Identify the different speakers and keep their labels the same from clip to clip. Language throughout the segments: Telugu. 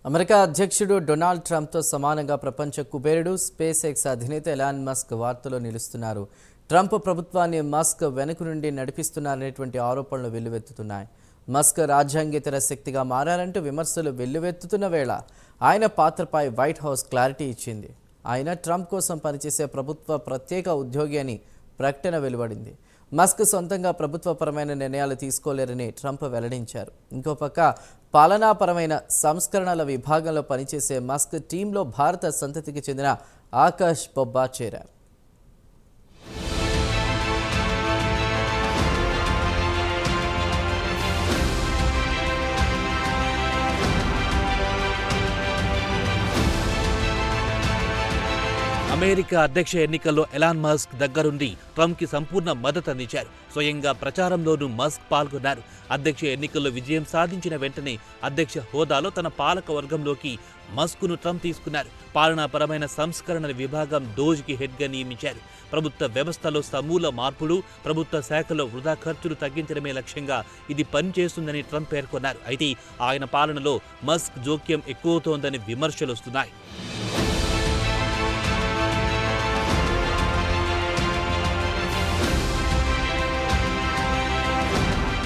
Speaker 1: అమెరికా అధ్యక్షుడు డొనాల్డ్ ట్రంప్తో సమానంగా ప్రపంచ కుబేరుడు స్పేస్ ఎక్స్ అధినేత ఎలాన్ మస్క్ వార్తల్లో నిలుస్తున్నారు. ట్రంప్ ప్రభుత్వాన్ని మస్క్ వెనుక నుండి నడిపిస్తున్నారనేటువంటి ఆరోపణలు వెల్లువెత్తుతున్నాయి. మస్క్ రాజ్యాంగేతర శక్తిగా మారారంటూ విమర్శలు వెల్లువెత్తుతున్న వేళ ఆయన పాత్రపై వైట్ హౌస్ క్లారిటీ ఇచ్చింది. ఆయన ట్రంప్ కోసం పనిచేసే ప్రభుత్వ ప్రత్యేక ఉద్యోగి అని ప్రకటన వెలువడింది. మస్క్ సొంతంగా ప్రభుత్వపరమైన నిర్ణయాలు తీసుకోలేరని ట్రంప్ వెల్లడించారు. ఇంకోపక్క పాలనాపరమైన సంస్కరణల విభాగంలో పనిచేసే మస్క్ టీంలో భారత సంతతికి చెందిన ఆకాష్ బొబ్బా చేరారు.
Speaker 2: అమెరికా అధ్యక్ష ఎన్నికల్లో ఎలాన్ మస్క్ దగ్గరుండి ట్రంప్కి సంపూర్ణ మద్దతు అందించారు. స్వయంగా ప్రచారంలోనూ మస్క్ పాల్గొన్నారు. అధ్యక్ష ఎన్నికల్లో విజయం సాధించిన వెంటనే అధ్యక్ష హోదాలో తన పాలక వర్గంలోకి మస్క్ను ట్రంప్ తీసుకున్నారు. పాలనాపరమైన సంస్కరణల విభాగం డోజ్కి హెడ్గా నియమించారు. ప్రభుత్వ వ్యవస్థలో సమూల మార్పులు, ప్రభుత్వ శాఖలో వృధా ఖర్చులు తగ్గించడమే లక్ష్యంగా ఇది పనిచేస్తుందని ట్రంప్ పేర్కొన్నారు. అయితే ఆయన పాలనలో మస్క్ జోక్యం ఎక్కువవుతోందని విమర్శలు వస్తున్నాయి.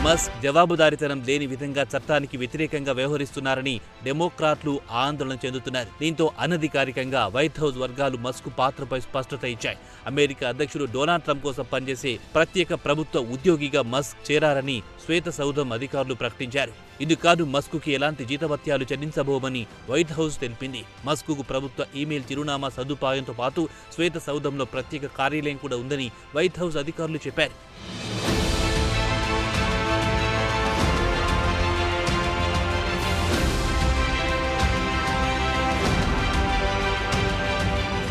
Speaker 2: మస్క్ జవాబుదారీతనం లేని విధంగా చట్టానికి వ్యతిరేకంగా వ్యవహరిస్తున్నారని డెమోక్రాట్లు ఆందోళన చెందుతున్నారు. దీంతో అనధికారికంగా వైట్ హౌస్ వర్గాలు మస్క్ పాత్రపై స్పష్టత ఇచ్చాయి. అమెరికా అధ్యక్షుడు డొనాల్డ్ ట్రంప్ కోసం పనిచేసే ప్రత్యేక ప్రభుత్వ ఉద్యోగిగా మస్క్ చేరారని శ్వేత సౌధం అధికారులు ప్రకటించారు. ఇందుకు మస్క్కి ఎలాంటి జీతభత్యాలు చెల్లించబోమని వైట్ హౌస్ తెలిపింది. మస్క్కు ప్రభుత్వ ఈమెయిల్ చిరునామా సదుపాయంతో పాటు శ్వేత సౌధంలో ప్రత్యేక కార్యాలయం కూడా ఉందని వైట్ హౌస్ అధికారులు చెప్పారు.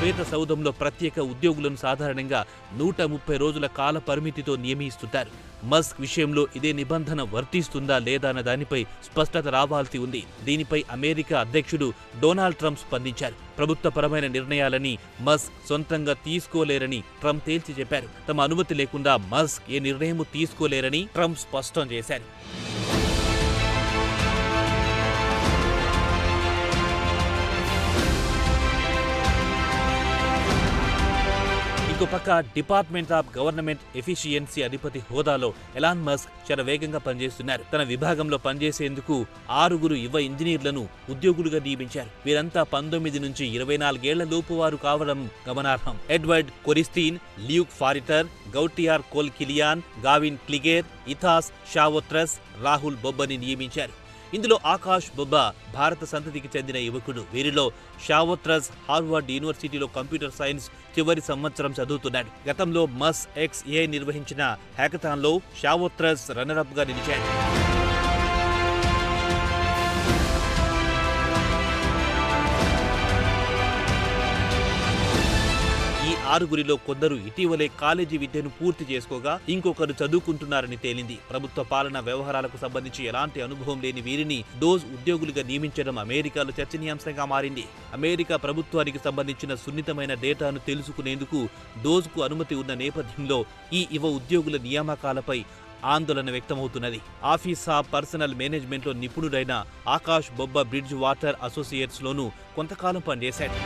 Speaker 2: శ్వేత సౌధంలో ప్రత్యేక ఉద్యోగులను సాధారణంగా 130 రోజుల కాల పరిమితితో నియమిస్తుంటారు. మస్క్ విషయంలో ఇదే నిబంధన వర్తిస్తుందా లేదా అన్న దానిపై స్పష్టత రావాల్సి ఉంది. దీనిపై అమెరికా అధ్యక్షుడు డొనాల్డ్ ట్రంప్ స్పందించారు. ప్రభుత్వపరమైన నిర్ణయాలని మస్క్ సొంతంగా తీసుకోలేరని ట్రంప్ తేల్చి చెప్పారు. తమ అనుమతి లేకుండా మస్క్ ఏ నిర్ణయమూ తీసుకోలేరని ట్రంప్ స్పష్టం చేశారు. ఇంకోపక్క డిపార్ట్మెంట్ ఆఫ్ గవర్నమెంట్ ఎఫిషియన్సీ అధిపతి హోదాలో ఎలాన్ మస్క్ చాలా వేగంగా పనిచేస్తున్నారు. తన విభాగంలో పనిచేసేందుకు 6 యువ ఇంజనీర్లను ఉద్యోగులుగా నియమించారు. వీరంతా 19 నుంచి 24 ఏళ్ల లోపు వారు కావడం గమనార్హం. ఎడ్వర్డ్ కొరిస్తీన్, ల్యూక్ ఫారిటర్, గౌటియార్ కోల్కిలియాన్, గావిన్ క్లిగేర్, ఇథాస్ షావోత్రస్, రాహుల్ బొబ్బని నియమించారు. ఇందులో ఆకాష్ బొబ్బా భారత సంతతికి చెందిన యువకుడు. వీరిలో షావోత్రస్ హార్వర్డ్ యూనివర్సిటీలో కంప్యూటర్ సైన్స్ చివరి సంవత్సరం చదువుతున్నాడు. గతంలో మస్ ఎక్స్ ఏ నిర్వహించిన హ్యాకథాన్లో షావోత్రస్ రన్నరప్ గా నిలిచాడు. ఈ 6 కొందరు ఇటీవలే కాలేజీ విద్యను పూర్తి చేసుకోగా ఇంకొకరు చదువుకుంటున్నారని తేలింది. ప్రభుత్వ పాలన వ్యవహారాలకు సంబంధించి ఎలాంటి అనుభవం లేని వీరిని డోజ్ ఉద్యోగులుగా నియమించడం అమెరికాలో చర్చనీయాంశంగా మారింది. అమెరికా ప్రభుత్వానికి సంబంధించిన సున్నితమైన డేటాను తెలుసుకునేందుకు డోజ్కు అనుమతి ఉన్న నేపథ్యంలో ఈ యువ ఉద్యోగుల నియామకాలపై ఆందోళన వ్యక్తమవుతున్నది. ఆఫీస్ ఆఫ్ పర్సనల్ మేనేజ్మెంట్లో నిపుణుడైన Akash Bobba bridge water associates లోనూ కొంతకాలం పనిచేశాడు.